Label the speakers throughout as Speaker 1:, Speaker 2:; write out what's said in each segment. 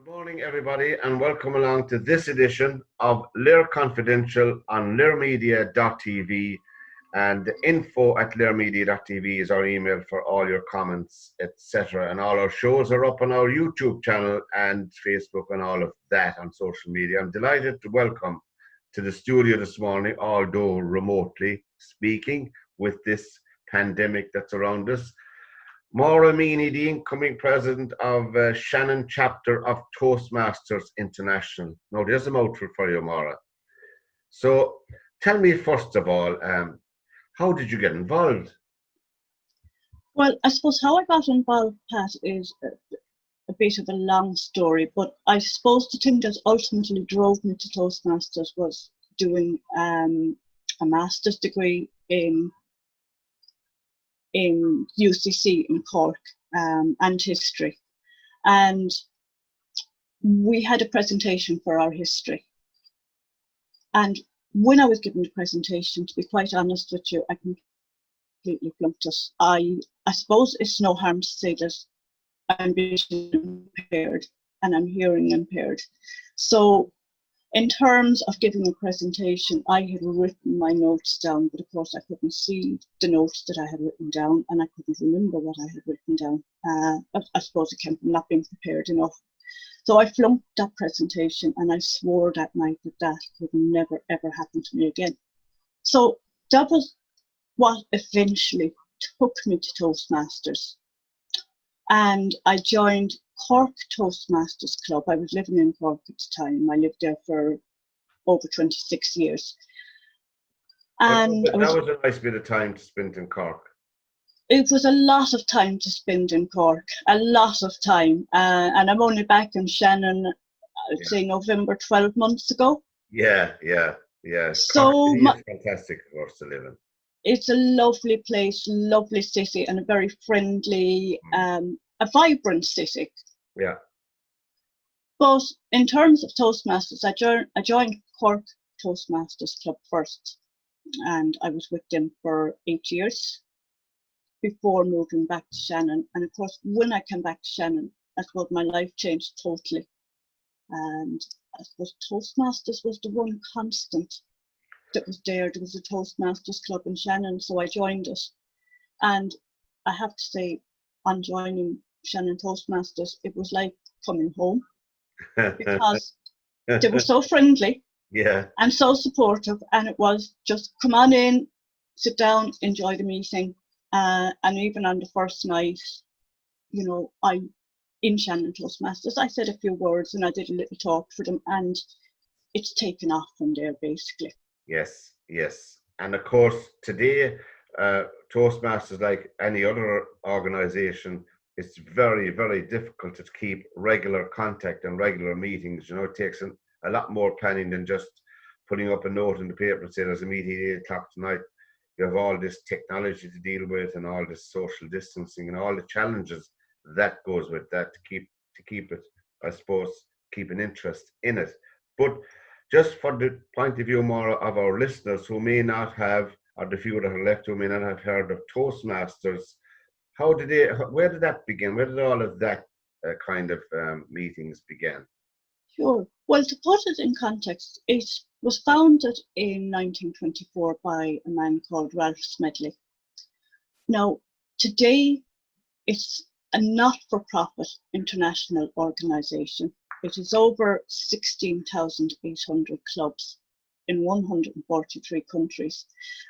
Speaker 1: Good morning, everybody, and welcome along to this edition of LiR Confidential on lirmedia.tv. And info@lirmedia.tv is our email for all your comments, etc. And all our shows are up on our YouTube channel and Facebook and all of that on social media. I'm delighted to welcome to the studio this morning, although remotely speaking with this pandemic that's around us, Maura Meaney, the incoming president of Shannon chapter of Toastmasters International. Now, there's a mouthful for you, Maura. So, tell me first of all, how did you get involved?
Speaker 2: Well, I suppose how I got involved, Pat, is a bit of a long story, but I suppose the thing that ultimately drove me to Toastmasters was doing a master's degree in UCC in Cork and history. And we had a presentation for our history. And when I was given the presentation, to be quite honest with you, I completely flunked it. I suppose it's no harm to say that I'm vision impaired and I'm hearing impaired. So in terms of giving a presentation, I had written my notes down, but of course I couldn't see the notes that I had written down and I couldn't remember what I had written down. I suppose it came from not being prepared enough. So I flunked that presentation and I swore that night that that would never ever happen to me again. So that was what eventually took me to Toastmasters. And I joined Cork Toastmasters Club. I was living in Cork at the time. I lived there for over 26 years. And
Speaker 1: that was a nice bit of time to spend in Cork.
Speaker 2: It was a lot of time to spend in Cork, a lot of time. And I'm only back in Shannon, I'd say November, 12 months ago.
Speaker 1: Yeah.
Speaker 2: So
Speaker 1: Cork is fantastic, of course, to live in.
Speaker 2: It's a lovely place, lovely city, and a very friendly, a vibrant city.
Speaker 1: Yeah.
Speaker 2: But in terms of Toastmasters, I joined Cork Toastmasters Club first, and I was with them for 8 years before moving back to Shannon. And of course, when I came back to Shannon, I suppose my life changed totally. And I suppose Toastmasters was the one constant that was there. There was a Toastmasters Club in Shannon, so I joined it. And I have to say, on joining Shannon Toastmasters, it was like coming home because they were so friendly and so supportive, and it was just come on in, sit down, enjoy the meeting. And even on the first night, you know, in Shannon Toastmasters, I said a few words and I did a little talk for them, and it's taken off from there basically.
Speaker 1: Yes. And of course, today, Toastmasters, like any other organization, it's very, very difficult to keep regular contact and regular meetings. You know, it takes a lot more planning than just putting up a note in the paper and say there's a meeting at 8 o'clock tonight. You have all this technology to deal with and all this social distancing and all the challenges that goes with that to keep it, I suppose, keep an interest in it. But just for the point of view more of our listeners who may not have, or the few that are left who may not have heard of Toastmasters, where did that begin? Where did all of that kind of meetings begin?
Speaker 2: Sure. Well, to put it in context, it was founded in 1924 by a man called Ralph Smedley. Now, today, it's a not-for-profit international organization. It is over 16,800 clubs in 143 countries.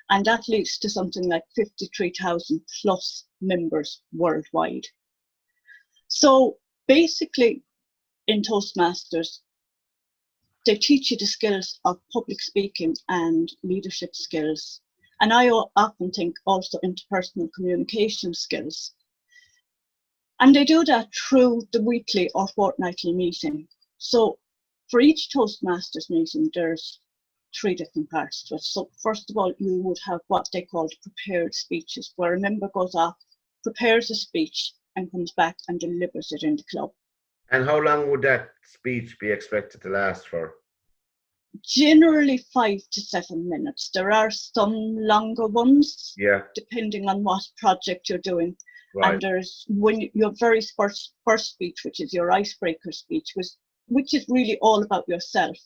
Speaker 2: And that leads to something like 53,000 plus members worldwide. So basically, in Toastmasters, they teach you the skills of public speaking and leadership skills. And I often think also interpersonal communication skills. And they do that through the weekly or fortnightly meeting. So for each Toastmasters meeting, there's 3 different parts to it. So first of all, you would have what they call prepared speeches, where a member goes off, prepares a speech, and comes back and delivers it in the club.
Speaker 1: And how long would that speech be expected to last for?
Speaker 2: Generally 5 to 7 minutes. There are some longer ones, depending on what project you're doing. Right. And there's when your very first speech, which is your icebreaker speech, which is really all about yourself,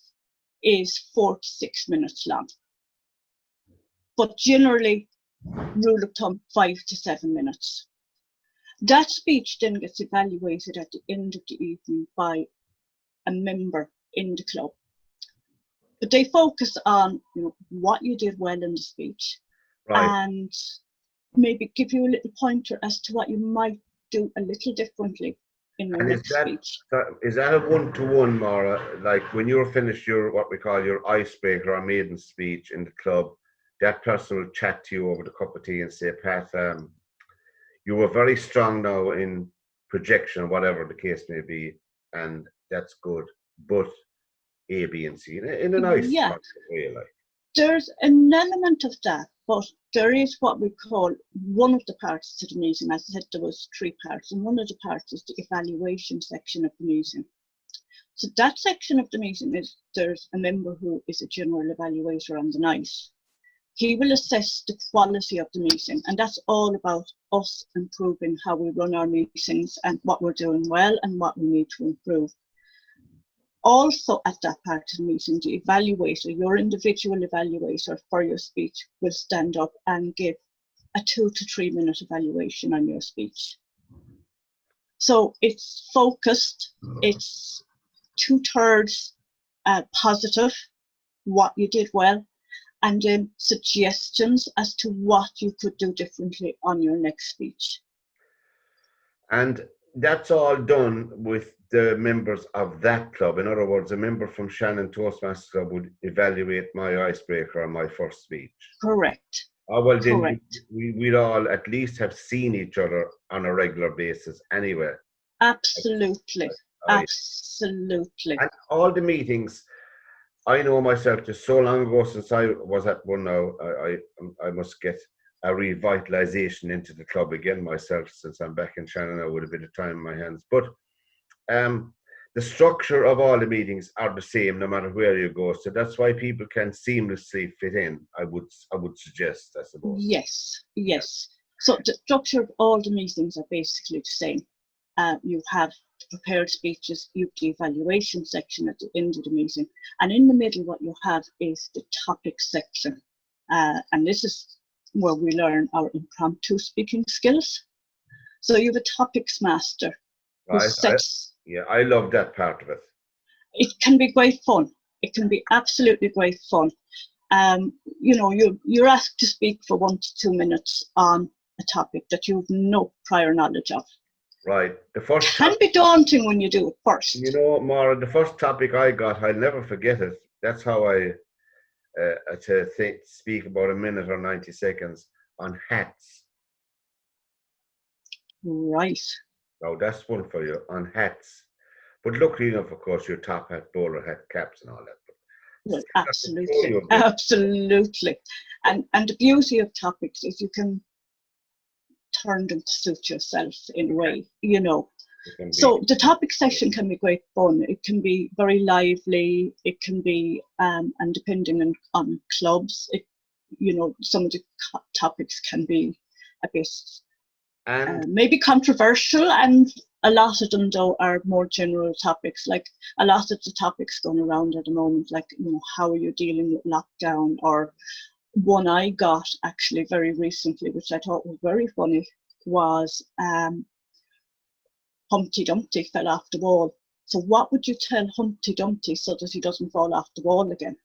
Speaker 2: is 4 to 6 minutes long. But generally, rule of thumb, 5 to 7 minutes. That speech then gets evaluated at the end of the evening by a member in the club. But they focus on, you know, what you did well in the speech,
Speaker 1: Right.
Speaker 2: and maybe give you a little pointer as to what you might do a little differently in your
Speaker 1: And
Speaker 2: next speech.
Speaker 1: is that a one-to-one, Maura? Like when you're finished your what we call your icebreaker or maiden speech in the club, that person will chat to you over the cup of tea and say, Pat, you were very strong now in projection, whatever the case may be, and that's good. But A, B, and C in a nice
Speaker 2: Yeah,
Speaker 1: way, like.
Speaker 2: there's an element of that, but there is what we call one of the parts to the meeting. As I said, there was 3 parts, and one of the parts is the evaluation section of the meeting. So that section of the meeting is there's a member who is a general evaluator on the night. He will assess the quality of the meeting, and that's all about us improving how we run our meetings and what we're doing well and what we need to improve. Also at that part of the meeting, the evaluator, your individual evaluator for your speech, will stand up and give a 2 to 3 minute evaluation on your speech. So it's focused, it's 2/3 positive, what you did well, and then suggestions as to what you could do differently on your next speech.
Speaker 1: And that's all done with the members of that club. In other words, a member from Shannon Toastmasters Club would evaluate my icebreaker on my first speech.
Speaker 2: Correct.
Speaker 1: Oh, well, then
Speaker 2: Correct.
Speaker 1: we'd all at least have seen each other on a regular basis anyway.
Speaker 2: Absolutely. Absolutely.
Speaker 1: And all the meetings, I know myself, just so long ago since I was at one now, I must get a revitalization into the club again myself, since I'm back in Shannon now with a bit of time in my hands. But the structure of all the meetings are the same no matter where you go. So that's why people can seamlessly fit in, I would suggest, I suppose.
Speaker 2: Yes, yes. So the structure of all the meetings are basically the same. You have prepared speeches, you have the evaluation section at the end of the meeting, and in the middle what you have is the topic section. And this is where we learn our impromptu speaking skills. So you have a topics master who sets.
Speaker 1: I love that part of it.
Speaker 2: It can be great fun. It can be absolutely great fun. You know, you're asked to speak for 1 to 2 minutes on a topic that you have no prior knowledge of.
Speaker 1: Right. The first
Speaker 2: can be daunting when you do it first.
Speaker 1: You know, Maura, the first topic I got, I'll never forget it. That's how I speak about a minute or 90 seconds on hats.
Speaker 2: Right.
Speaker 1: Now that's one for you, on hats. But luckily enough, of course, your top hat, bowler hat, caps and all that.
Speaker 2: Well, absolutely, absolutely. And the beauty of topics is you can turn them to suit yourself in a way, you know. So the topic session can be great fun. It can be very lively. It can be, and depending on clubs, you know, some of the topics can be a bit maybe controversial, and a lot of them though are more general topics. Like a lot of the topics going around at the moment, like, you know, how are you dealing with lockdown? Or one I got actually very recently, which I thought was very funny, was Humpty Dumpty fell off the wall. So what would you tell Humpty Dumpty so that he doesn't fall off the wall again?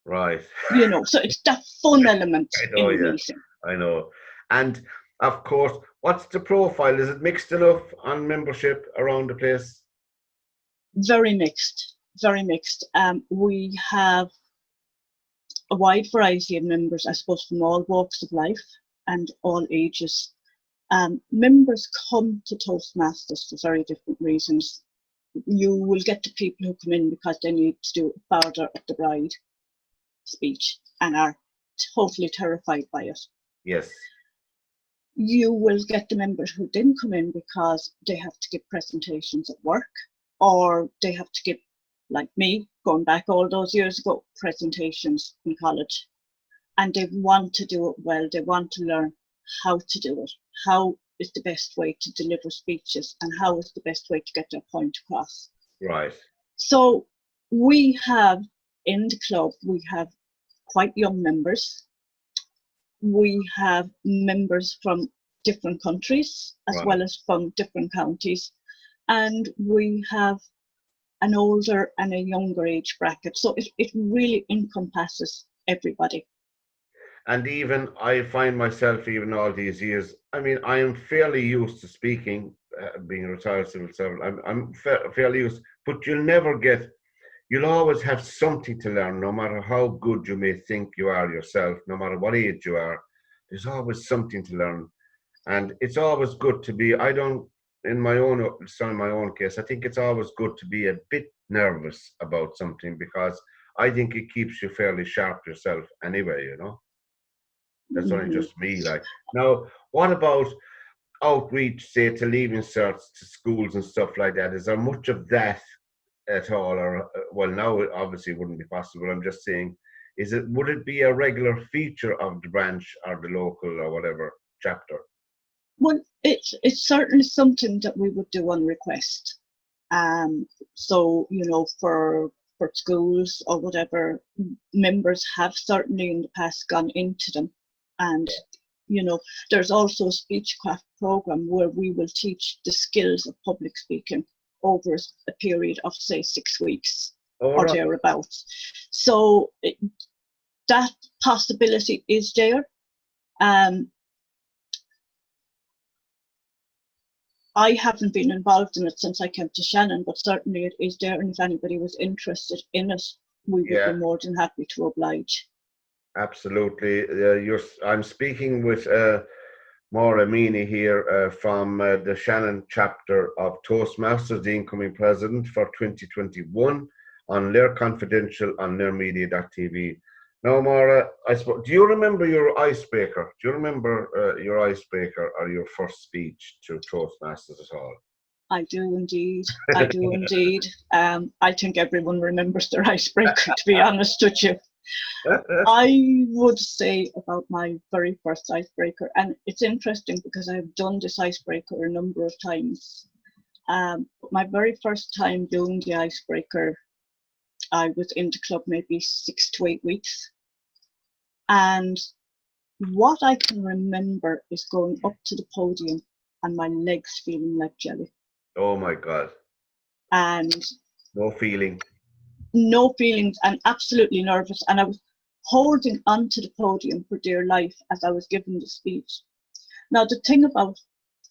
Speaker 1: Right.
Speaker 2: You know, so it's that fun element in the meeting.
Speaker 1: I know. And of course, what's the profile? Is it mixed enough on membership around the place?
Speaker 2: Very mixed, very mixed. We have a wide variety of members, I suppose, from all walks of life and all ages. Members come to Toastmasters for very different reasons. You will get the people who come in because they need to do a Father of the Bride speech and are totally terrified by it.
Speaker 1: Yes.
Speaker 2: You will get the members who didn't come in because they have to give presentations at work, or they have to give, like me, going back all those years ago, presentations in college. And they want to do it well. They want to learn how to do it. How is the best way to deliver speeches, and how is the best way to get their point across?
Speaker 1: Right.
Speaker 2: So we have in the club, we have quite young members. We have members from different countries as
Speaker 1: Right.
Speaker 2: well as from different counties. And we have an older and a younger age bracket. So it really encompasses everybody.
Speaker 1: And even I find myself, even all these years, I mean, I am fairly used to speaking, being a retired civil servant. I'm fairly used, but you'll always have something to learn, no matter how good you may think you are yourself, no matter what age you are, there's always something to learn. And it's always good to be, in my own case, I think it's always good to be a bit nervous about something, because I think it keeps you fairly sharp yourself anyway, you know. That's only
Speaker 2: Mhm.
Speaker 1: just me. Like, now, what about outreach, say, to leaving certs to schools and stuff like that? Is there much of that at all? Or well, now it obviously wouldn't be possible. I'm just saying, would it be a regular feature of the branch or the local or whatever chapter?
Speaker 2: Well, it's certainly something that we would do on request. So, you know, for schools or whatever, members have certainly in the past gone into them. And, you know, there's also a speechcraft program where we will teach the skills of public speaking over a period of, say, 6 weeks
Speaker 1: All
Speaker 2: or
Speaker 1: right.
Speaker 2: thereabouts. So that possibility is there. I haven't been involved in it since I came to Shannon, but certainly it is there. And if anybody was interested in it, we would be
Speaker 1: Yeah,
Speaker 2: more than happy to oblige.
Speaker 1: absolutely. I'm speaking with Maura Meaney here from the Shannon chapter of Toastmasters, the incoming president for 2021 on LiR Confidential on LiRmedia.tv. Now, Maura, do you remember your icebreaker? Do you remember your icebreaker or your first speech to Toastmasters at all?
Speaker 2: I do indeed. I do indeed. I think everyone remembers their icebreaker, to be honest with you. I would say about my very first icebreaker, and it's interesting because I've done this icebreaker a number of times. My very first time doing the icebreaker, I was in the club maybe 6 to 8 weeks. And what I can remember is going up to the podium and my legs feeling like jelly.
Speaker 1: Oh my God.
Speaker 2: And
Speaker 1: No feeling.
Speaker 2: no feelings and absolutely nervous. And I was holding onto the podium for dear life as I was giving the speech. Now, the thing about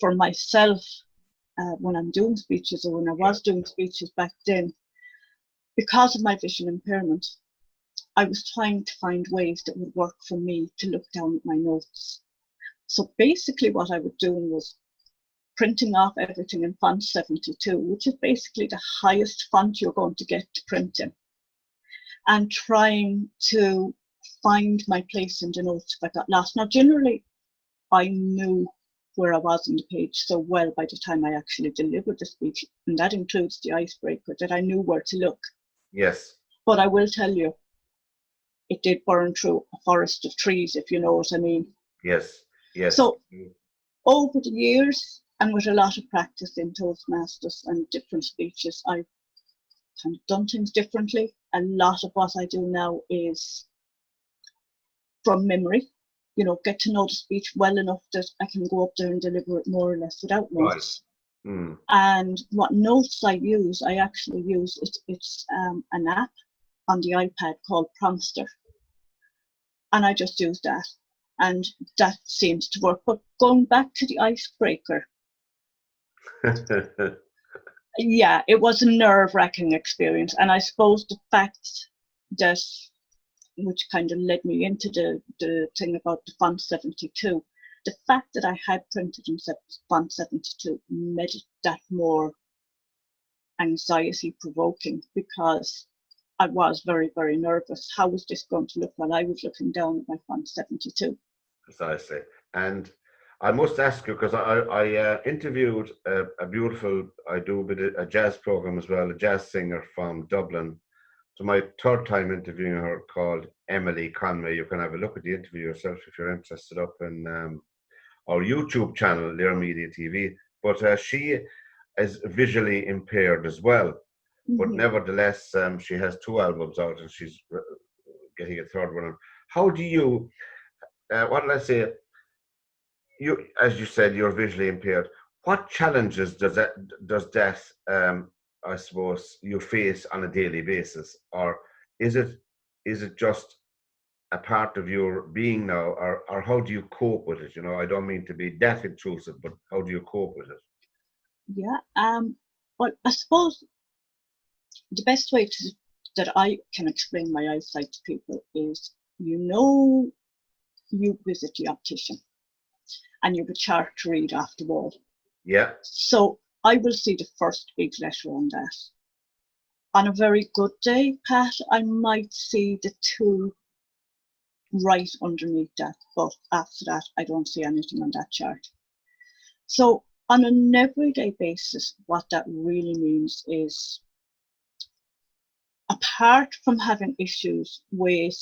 Speaker 2: for myself, when I'm doing speeches or when I was doing speeches back then, because of my vision impairment, I was trying to find ways that would work for me to look down at my notes. So basically what I was doing was printing off everything in font 72, which is basically the highest font you're going to get to print in, and trying to find my place in the notes if I got lost. Now, generally, I knew where I was on the page so well by the time I actually delivered the speech, and that includes the icebreaker, that I knew where to look.
Speaker 1: Yes.
Speaker 2: But I will tell you, it did burn through a forest of trees, if you know what I mean.
Speaker 1: Yes. Yes.
Speaker 2: So over the years, and with a lot of practice in Toastmasters and different speeches, I've kind of done things differently. A lot of what I do now is from memory, you know, get to know the speech well enough that I can go up there and deliver it more or less without
Speaker 1: Right.
Speaker 2: notes.
Speaker 1: Mm.
Speaker 2: And what notes I actually use, it's an app on the iPad called Prompter. And I just use that. And that seems to work. But going back to the icebreaker, yeah, it was a nerve-wracking experience. And I suppose the fact that, which kind of led me into the thing about the font 72, the fact that I had printed in font 72 made it that more anxiety-provoking, because I was very, very nervous. How was this going to look while I was looking down at my font 72?
Speaker 1: Precisely. And I must ask you, because I interviewed a beautiful, I do a bit of a jazz program as well, a jazz singer from Dublin. So my third time interviewing her, called Emily Conway. You can have a look at the interview yourself if you're interested, up in our YouTube channel, LiRmedia TV. But she is visually impaired as well. but
Speaker 2: Mhm.
Speaker 1: nevertheless, she has 2 albums out, and she's getting a third one. How do you? What did I say? You, as you said, you're visually impaired. What challenges does that I suppose you face on a daily basis, or is it just a part of your being now, or how do you cope with it? You know, I don't mean to be that intrusive, but how do you cope with it?
Speaker 2: Yeah. Well, I suppose the best way that I can explain my eyesight to people is, you visit the optician and you have a chart to read off the wall.
Speaker 1: Yeah,
Speaker 2: So I will see the first big letter on that. On a very good day, Pat, I might see the two right underneath that, but after that, I don't see anything on that chart. So on an everyday basis, what that really means is, apart from having issues with,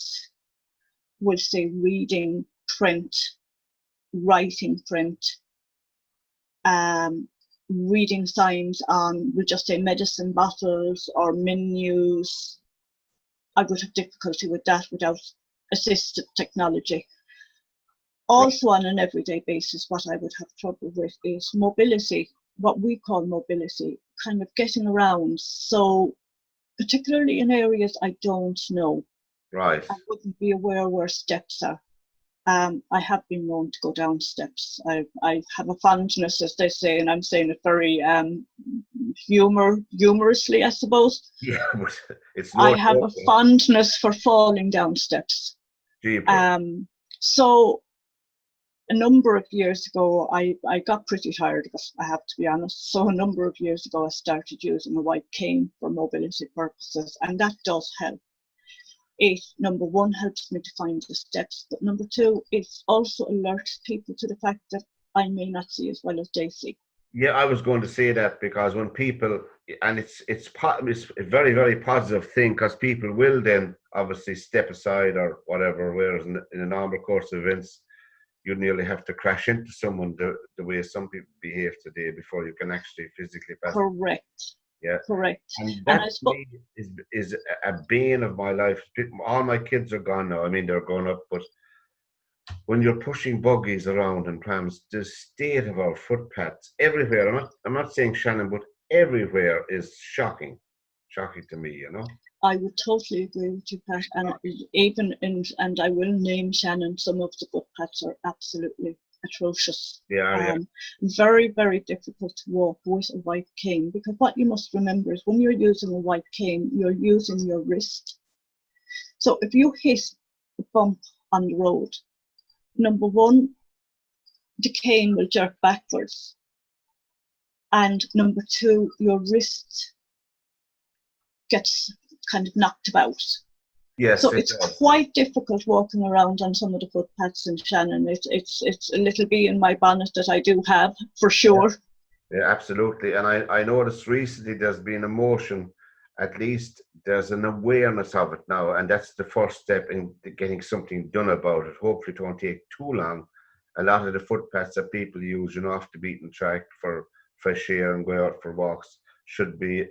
Speaker 2: we'll say, reading print, writing print, reading signs on, we'll just say, medicine bottles or menus, I would have difficulty with that without assistive technology. Also, on an everyday basis, what I would have trouble with is mobility, what we call mobility, kind of getting around. So, particularly in areas I don't know,
Speaker 1: right.
Speaker 2: I wouldn't be aware where steps are. I have been known to go down steps. I have a fondness, as they say, and I'm saying it very humorously, I suppose.
Speaker 1: Yeah, but it's
Speaker 2: I
Speaker 1: no
Speaker 2: have a
Speaker 1: joke.
Speaker 2: fondness for falling down steps.
Speaker 1: Jeepers.
Speaker 2: So a number of years ago, I got pretty tired of it, I have to be honest. So a number of years ago, I started using a white cane for mobility purposes, and that does help. It, number one, helps me to find the steps, but number two, it also alerts people to the fact that I may not see as well as they see.
Speaker 1: Yeah, I was going to say that because when people, and it's a very very positive thing, because people will then obviously step aside or whatever. Whereas in a normal course of events, you nearly have to crash into someone the way some people behave today before you can actually physically pass.
Speaker 2: Correct,
Speaker 1: Yeah,
Speaker 2: correct.
Speaker 1: and
Speaker 2: And
Speaker 1: that
Speaker 2: I
Speaker 1: to
Speaker 2: suppose,
Speaker 1: me is a bane of my life. All my kids are gone now. I mean, they're grown up, but when you're pushing buggies around and prams, the state of our footpaths everywhere. I'm not saying Shannon, but everywhere is shocking, shocking to me. You know.
Speaker 2: I would totally agree with you, Pat. And even and I will name Shannon, some of the footpaths are absolutely atrocious.
Speaker 1: Yeah, yeah,
Speaker 2: Very, very difficult to walk with a white cane, because what you must remember is, when you're using a white cane, you're using your wrist. So if you hit a bump on the road, number one, the cane will jerk backwards. And number two, your wrist gets kind of knocked about.
Speaker 1: yes,
Speaker 2: So
Speaker 1: it
Speaker 2: it's
Speaker 1: does.
Speaker 2: quite difficult walking around on some of the footpaths in Shannon. It's a little bee in my bonnet that I do have, for sure.
Speaker 1: Yeah, absolutely. And I noticed recently there's been a motion, at least there's an awareness of it now, and that's the first step in getting something done about it. Hopefully, it won't take too long. A lot of the footpaths that people use, off the beaten track for fresh air and go out for walks, should be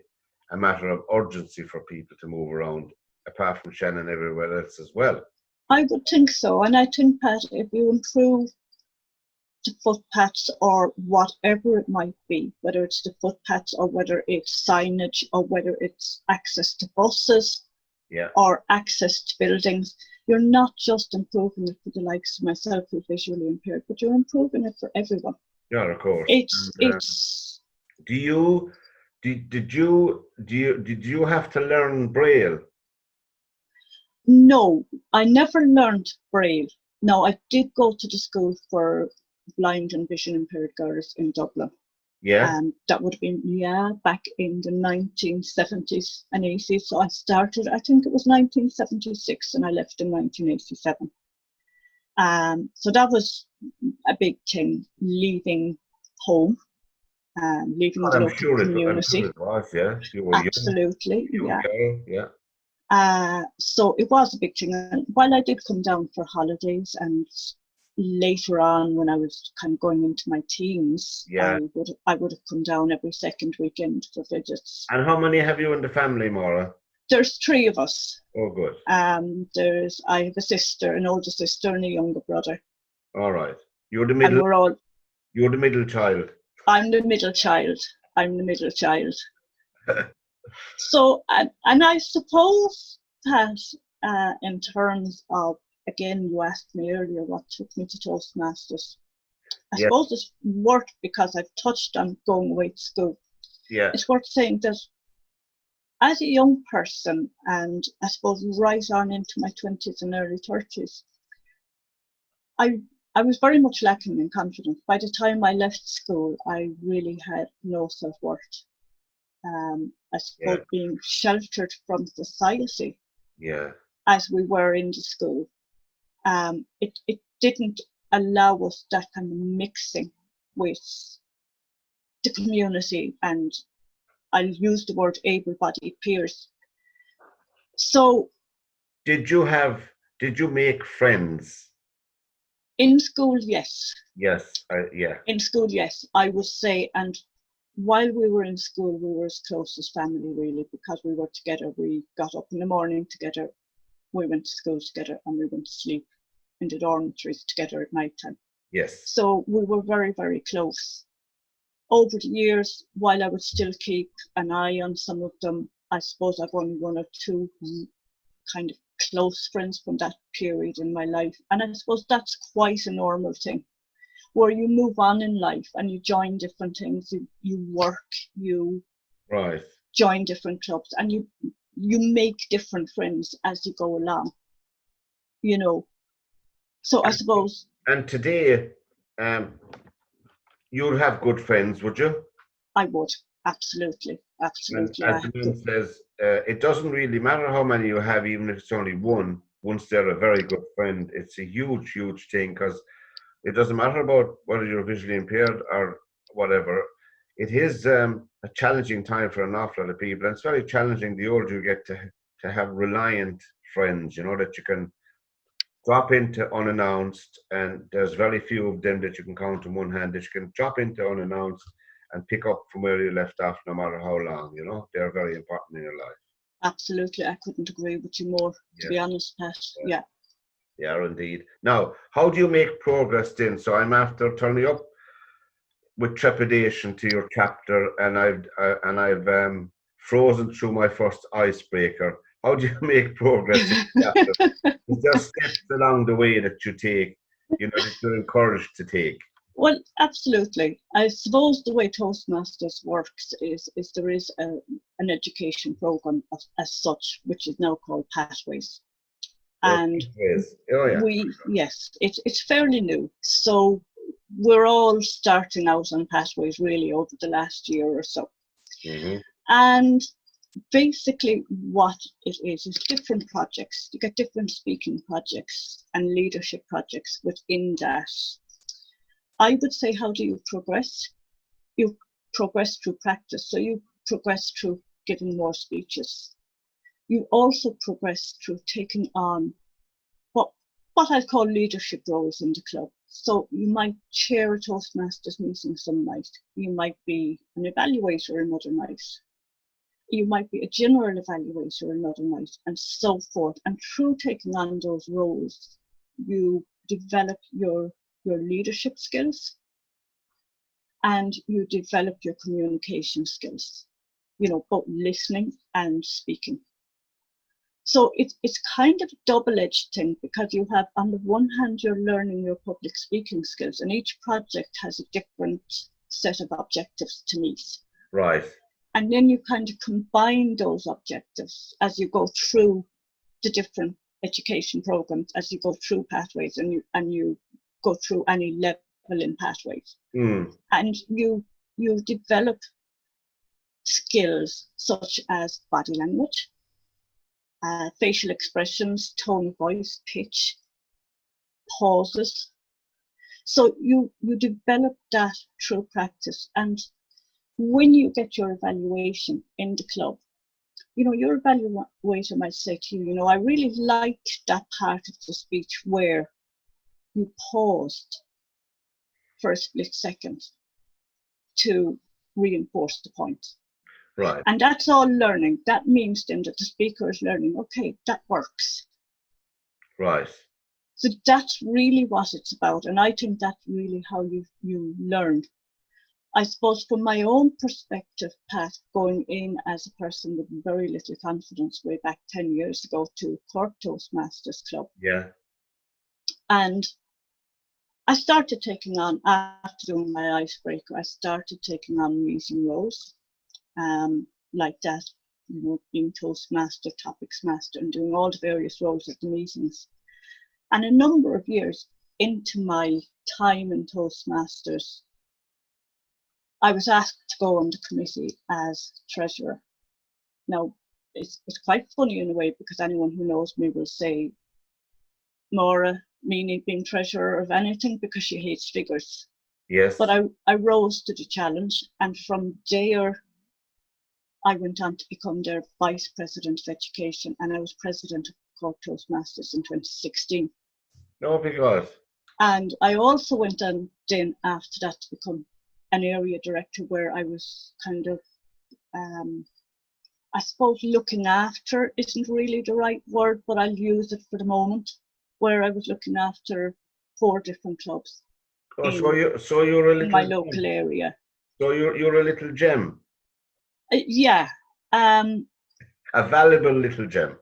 Speaker 1: a matter of urgency for people to move around, apart from Shannon, everywhere else as well.
Speaker 2: I would think so. And I think, Pat, if you improve the footpaths, or whatever it might be, whether it's the footpaths or whether it's signage or whether it's access to buses
Speaker 1: Yeah,
Speaker 2: or access to buildings, you're not just improving it for the likes of myself who's visually impaired, but you're improving it for everyone.
Speaker 1: yeah, of course.
Speaker 2: It's
Speaker 1: And,
Speaker 2: it's
Speaker 1: do you did you have to learn Braille?
Speaker 2: No, I never learned Braille. No, I did go to the school for blind and vision impaired girls in Dublin.
Speaker 1: Yeah.
Speaker 2: That would have been, yeah, back in the 1970s and 80s. So I started, I think it was 1976, and I left in 1987. So that was a big thing, leaving home, leaving
Speaker 1: God,
Speaker 2: the
Speaker 1: I'm
Speaker 2: local
Speaker 1: sure
Speaker 2: community.
Speaker 1: it was. Yeah, you were young,
Speaker 2: Absolutely,
Speaker 1: young
Speaker 2: yeah.
Speaker 1: girl. Yeah.
Speaker 2: So it was a big thing. And while I did come down for holidays and later on, when I was kind of going into my teens,
Speaker 1: Yeah.
Speaker 2: I would have come down every second weekend because I just.
Speaker 1: And how many have you in the family, Maura?
Speaker 2: There's three of us.
Speaker 1: Oh, good.
Speaker 2: I have a sister, an older sister, and a younger brother.
Speaker 1: All right. You're the
Speaker 2: And
Speaker 1: middle.
Speaker 2: we're all.
Speaker 1: You're the middle child.
Speaker 2: I'm the middle child. So, and I suppose that in terms of, again, you asked me earlier what took me to Toastmasters. I
Speaker 1: Yeah.
Speaker 2: suppose it's worth, because I've touched on going away to school.
Speaker 1: Yeah.
Speaker 2: It's worth saying that as a young person, and I suppose right on into my 20s and early 30s, I was very much lacking in confidence. By the time I left school, I really had no self-worth. I suppose being sheltered from society, as we were in the school, it didn't allow us that kind of mixing with the community, and I'll use the word able-bodied peers. So,
Speaker 1: did you make friends?
Speaker 2: In school, yes.
Speaker 1: Yes, yeah.
Speaker 2: In school, yes, I would say, and while we were in school, we were as close as family, really, because we were together. We got up in the morning together, we went to school together, and we went to sleep in the dormitories together at night time.
Speaker 1: Yes.
Speaker 2: So we were very, very close. Over the years, while I would still keep an eye on some of them, I suppose I've only one or two kind of close friends from that period in my life. And I suppose that's quite a normal thing, where you move on in life and you join different things, you work, you join different clubs, and you make different friends as you go along, you know. So I suppose.
Speaker 1: And today, you'd have good friends, would you?
Speaker 2: I would, absolutely.
Speaker 1: And as the man says, it doesn't really matter how many you have, even if it's only one. Once they're a very good friend, it's a huge, huge thing, because it doesn't matter about whether you're visually impaired or whatever. It is a challenging time for an awful lot of people, and it's very challenging the older you get to have reliant friends, you know, that you can drop into unannounced, and there's very few of them that you can count on one hand that you can drop into unannounced and pick up from where you left off, no matter how long, you know. They're very important in your life.
Speaker 2: Absolutely, I couldn't agree with you more, to be honest, Pat.
Speaker 1: Yeah, indeed. Now, how do you make progress then? So I'm after turning up with trepidation to your chapter, and I've frozen through my first icebreaker. How do you make progress in the chapter? Is there steps along the way that you take, you know, that you're encouraged to take?
Speaker 2: Well, absolutely. I suppose the way Toastmasters works is there is an education program as such, which is now called Pathways. And it's fairly new. So we're all starting out on Pathways really over the last year or so.
Speaker 1: Mm-hmm.
Speaker 2: And basically what it is different projects. You get different speaking projects and leadership projects within that. I would say, how do you progress? You progress through practice. So you progress through giving more speeches. You also progress through taking on what I'd call leadership roles in the club. So you might chair a Toastmasters meeting some night. You might be an evaluator another night. You might be a general evaluator another night, and so forth. And through taking on those roles, you develop your leadership skills, and you develop your communication skills, you know, both listening and speaking. So it's kind of a double-edged thing, because you have, on the one hand, you're learning your public speaking skills, and each project has a different set of objectives to meet.
Speaker 1: Right.
Speaker 2: And then you kind of combine those objectives as you go through the different education programs, as you go through Pathways, and you go through any level in Pathways. And you develop skills such as body language, facial expressions, tone of voice, pitch, pauses. So you develop that through practice. And when you get your evaluation in the club, you know, your evaluator might say to you, you know, I really liked that part of the speech where you paused for a split second to reinforce the point.
Speaker 1: Right.
Speaker 2: And that's all learning. That means then that the speaker is learning, okay, that works.
Speaker 1: Right.
Speaker 2: So that's really what it's about. And I think that's really how you learn. I suppose from my own perspective, Pat, going in as a person with very little confidence way back 10 years ago to Cork Toastmasters Club.
Speaker 1: Yeah.
Speaker 2: And I started taking on, after doing my icebreaker, I started taking on meeting roles like that, you know, being Toastmaster, Topics Master, and doing all the various roles at the meetings. And a number of years into my time in Toastmasters, I was asked to go on the committee as treasurer. Now, it's quite funny in a way, because anyone who knows me will say, Maura Meaney being treasurer of anything, because she hates figures.
Speaker 1: Yes.
Speaker 2: But I rose to the challenge, and from there, I went on to become their Vice President of Education, and I was President of Cork Toastmasters in 2016.
Speaker 1: No, because.
Speaker 2: And I also went on then after that to become an area director, where I was kind of, I suppose looking after isn't really the right word, but I'll use it for the moment, where I was looking after 4 different clubs
Speaker 1: Oh, so you're a little
Speaker 2: in my local area.
Speaker 1: So you're a little gem.
Speaker 2: Yeah.
Speaker 1: A valuable little gem.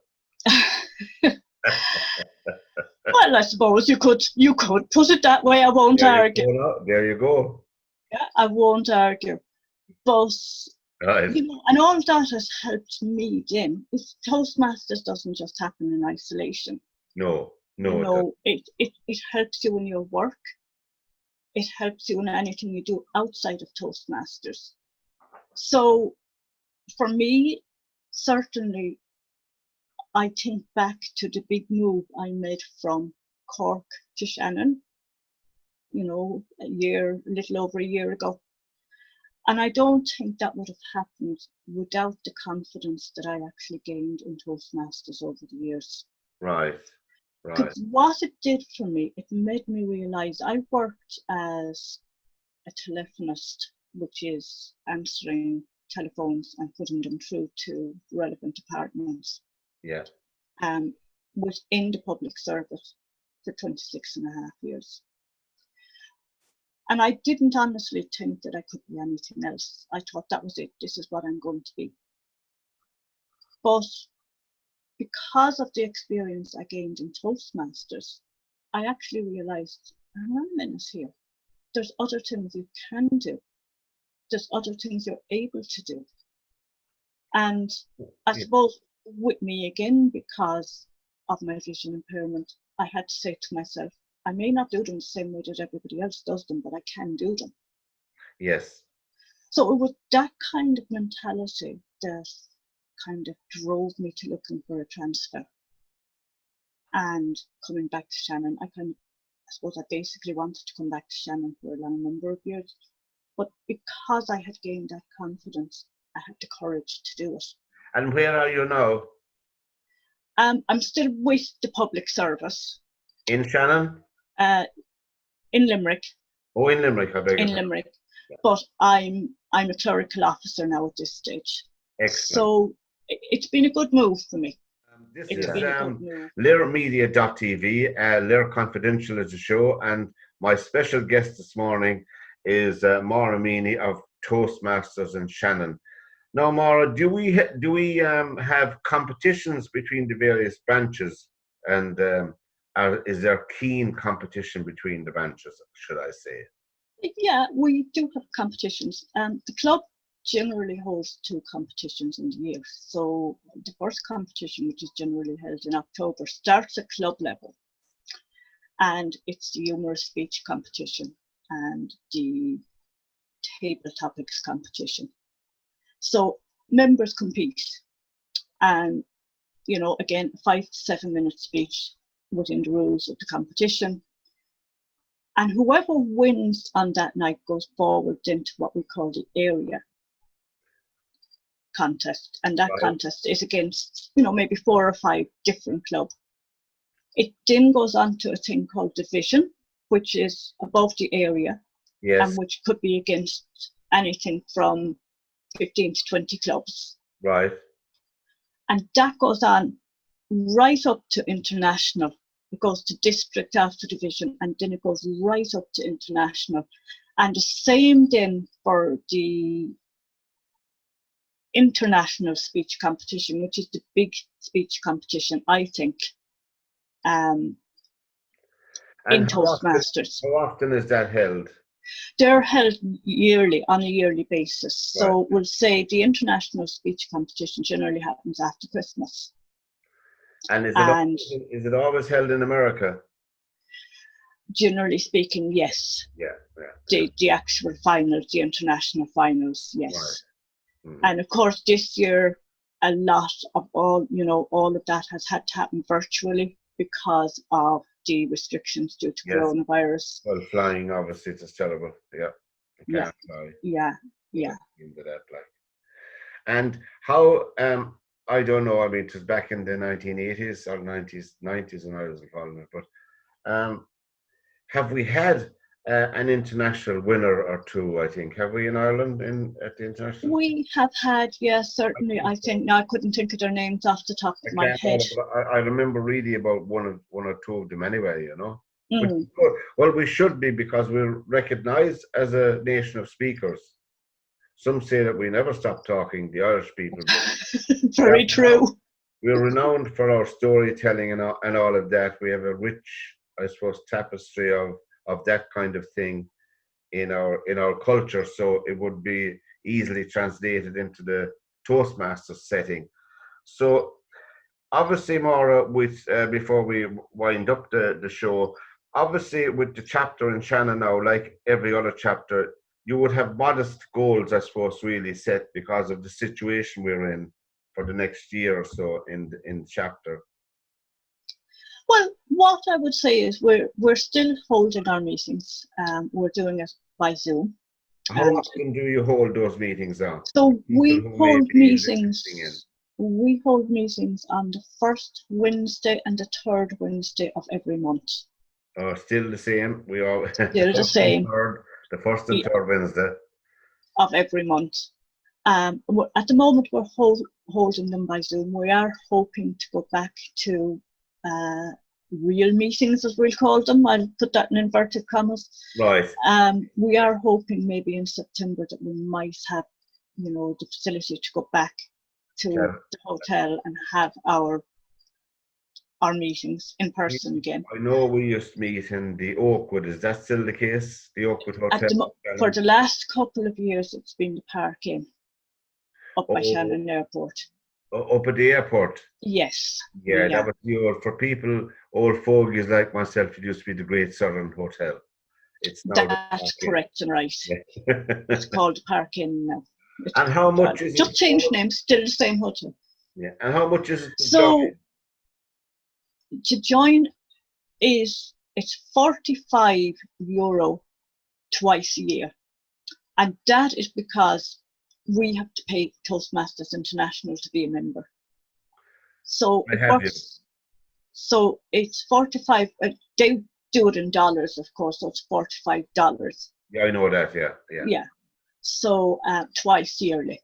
Speaker 2: Well, I suppose you could put it that way. I won't argue.
Speaker 1: There you go.
Speaker 2: Yeah, I won't argue. But
Speaker 1: Right.
Speaker 2: you know, and all of that has helped me then. Toastmasters doesn't just happen in isolation.
Speaker 1: No.
Speaker 2: You know, it helps you in your work. It helps you in anything you do outside of Toastmasters. So for me, certainly, I think back to the big move I made from Cork to Shannon, you know, a little over a year ago. And I don't think that would have happened without the confidence that I actually gained in Toastmasters over the years.
Speaker 1: Right.
Speaker 2: Because what it did for me, it made me realise I worked as a telephonist, which is answering telephones and putting them through to relevant departments.
Speaker 1: Yeah.
Speaker 2: Within the public service for 26.5 years. And I didn't honestly think that I could be anything else. I thought that was it. This is what I'm going to be. But because of the experience I gained in Toastmasters, I actually realised, hang on a minute here. There's other things you can do. There's other things you're able to do. And I suppose with me again, because of my vision impairment, I had to say to myself, I may not do them the same way that everybody else does them, but I can do them.
Speaker 1: Yes.
Speaker 2: So it was that kind of mentality that kind of drove me to looking for a transfer. And coming back to Shannon, I suppose I basically wanted to come back to Shannon for a long number of years. But because I had gained that confidence, I had the courage to do it.
Speaker 1: And where are you now?
Speaker 2: I'm still with the public service.
Speaker 1: In Shannon?
Speaker 2: In Limerick.
Speaker 1: Oh, in Limerick, I beg your pardon.
Speaker 2: Limerick. Yeah. But I'm a clerical officer now at this stage.
Speaker 1: Excellent.
Speaker 2: So it's been a good move for me.
Speaker 1: This is LiRmedia.tv. LiR Confidential is the show, and my special guest this morning is Maura Meaney of Toastmasters in Shannon. Now, Maura, do we have competitions between the various branches, and is there keen competition between the branches, should I say?
Speaker 2: Yeah, we do have competitions. The club generally holds 2 competitions in the year. So the first competition, which is generally held in October, starts at club level, and it's the Humorous speech competition and the table topics competition. So members compete, and you know, again, 5 to 7 minute speech within the rules of the competition. And whoever wins on that night goes forward into what we call the area contest. And that contest is against, you know, maybe 4 or 5 different clubs. It then goes on to a thing called division, which is above the area,
Speaker 1: Yes.
Speaker 2: and which could be against anything from 15 to 20 clubs.
Speaker 1: Right.
Speaker 2: And that goes on right up to international. It goes to district after division, and then it goes right up to international. And the same then for the international speech competition, which is the big speech competition, I think, in Toastmasters.
Speaker 1: How often is that held?
Speaker 2: They're held yearly, on a yearly basis.
Speaker 1: Right.
Speaker 2: So we'll say the international speech competition generally happens after Christmas.
Speaker 1: And is it always held in America?
Speaker 2: Generally speaking, yes.
Speaker 1: Yeah.
Speaker 2: The actual finals, the international finals, yes.
Speaker 1: Right.
Speaker 2: And of course, this year, a lot of all of that has had to happen virtually because of the restrictions due to coronavirus.
Speaker 1: Well, flying, obviously, it's terrible. Yeah. You can't fly.
Speaker 2: Yeah.
Speaker 1: Into that, like. And how, I don't know, I mean, it was back in the 1980s or 90s when I was involved in it, but have we had an international winner or two, I think? Have we in Ireland at the international?
Speaker 2: We have had, yes, certainly. I think, now I couldn't think of their names off the top of my head.
Speaker 1: I remember reading about one or two of them anyway, you know.
Speaker 2: Mm.
Speaker 1: Well, we should be, because we're recognised as a nation of speakers. Some say that we never stop talking, the Irish people.
Speaker 2: Very true.
Speaker 1: We're renowned for our storytelling and all of that. We have a rich, I suppose, tapestry of that kind of thing in our culture. So it would be easily translated into the Toastmasters setting. So obviously, Maura, with before we wind up the show, obviously with the chapter in Shannon now, like every other chapter, you would have modest goals, I suppose, really set because of the situation we're in for the next year or so in the chapter.
Speaker 2: Well, what I would say is we're still holding our meetings. We're doing it by Zoom.
Speaker 1: How often do you hold those meetings on?
Speaker 2: So we hold meetings. We hold meetings on the first Wednesday and the third Wednesday of every month.
Speaker 1: Oh, still the same. We all
Speaker 2: still the same.
Speaker 1: The first and third Wednesday
Speaker 2: of every month. At the moment, we're holding them by Zoom. We are hoping to go back to real meetings, as we'll call them. I'll put that in inverted commas.
Speaker 1: Right.
Speaker 2: We are hoping maybe in September that we might have, the facility to go back to the hotel and have our meetings in person again.
Speaker 1: I know we used to meet in the Oakwood. Is that still the case? The Oakwood Hotel?
Speaker 2: For the last couple of years, it's been the Park Inn up by Shannon Airport.
Speaker 1: Up at the airport?
Speaker 2: Yes.
Speaker 1: Yeah, that was for people, old fogies like myself, it used to be the Great Southern Hotel. It's now
Speaker 2: that's correct and right. Yeah. It's called the Park Inn now.
Speaker 1: And how much is it?
Speaker 2: Just changed names, still the same hotel.
Speaker 1: Yeah. And how much is it to
Speaker 2: join? To join it's €45 twice a year. And that is because we have to pay Toastmasters International to be a member. So it works. So it's 45. They do it in dollars, of course. So it's $45.
Speaker 1: Yeah, I know that. Yeah.
Speaker 2: Yeah. So twice yearly.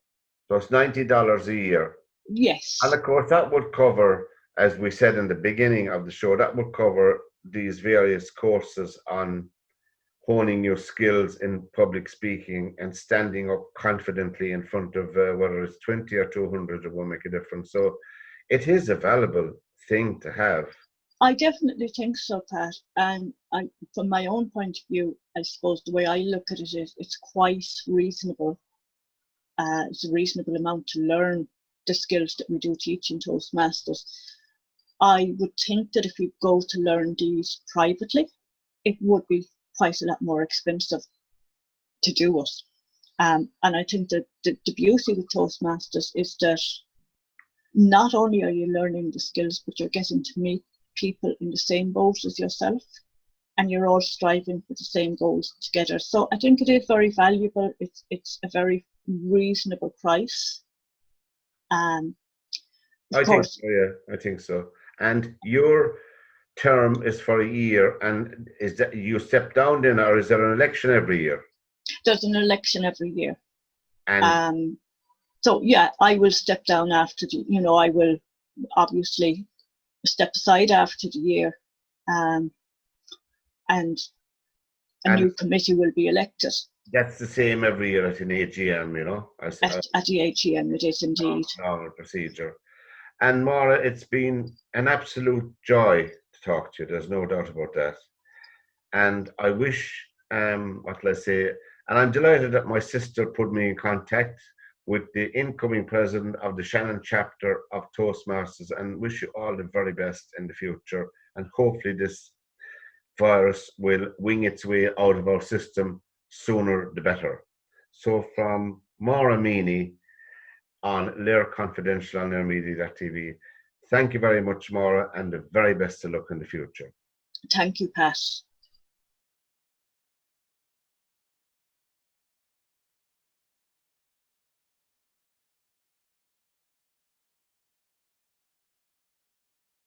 Speaker 1: So it's $90 a year.
Speaker 2: Yes.
Speaker 1: And of course, that would cover, as we said in the beginning of the show, that would cover these various courses on honing your skills in public speaking and standing up confidently in front of whether it's 20 or 200, it won't make a difference. So it is a valuable thing to have.
Speaker 2: I definitely think so, Pat. And from my own point of view, I suppose the way I look at it is it's quite reasonable. It's a reasonable amount to learn the skills that we do teach in Toastmasters. I would think that if you go to learn these privately, it would be quite a lot more expensive to do it. And I think that the beauty with Toastmasters is that not only are you learning the skills, but you're getting to meet people in the same boat as yourself, and you're all striving for the same goals together. So I think it is very valuable. It's a very reasonable price.
Speaker 1: I think so. And term is for a year, and is that you step down then, or is there an election every year?
Speaker 2: There's an election every year.
Speaker 1: And
Speaker 2: so yeah, I will step down after I will obviously step aside after the year, and a new committee will be elected.
Speaker 1: That's the same every year at an AGM,
Speaker 2: At the AGM, it is indeed.
Speaker 1: Normal procedure. And Maura, it's been an absolute joy to talk to you. There's no doubt about that. And I wish, what can I say, and I'm delighted that my sister put me in contact with the incoming president of the Shannon chapter of Toastmasters, and wish you all the very best in the future. And hopefully this virus will wing its way out of our system sooner the better. So from Maura Meaney on LiR Confidential on LiRmedia.tv, thank you very much, Maura, and the very best of luck in the future.
Speaker 2: Thank you, Pat.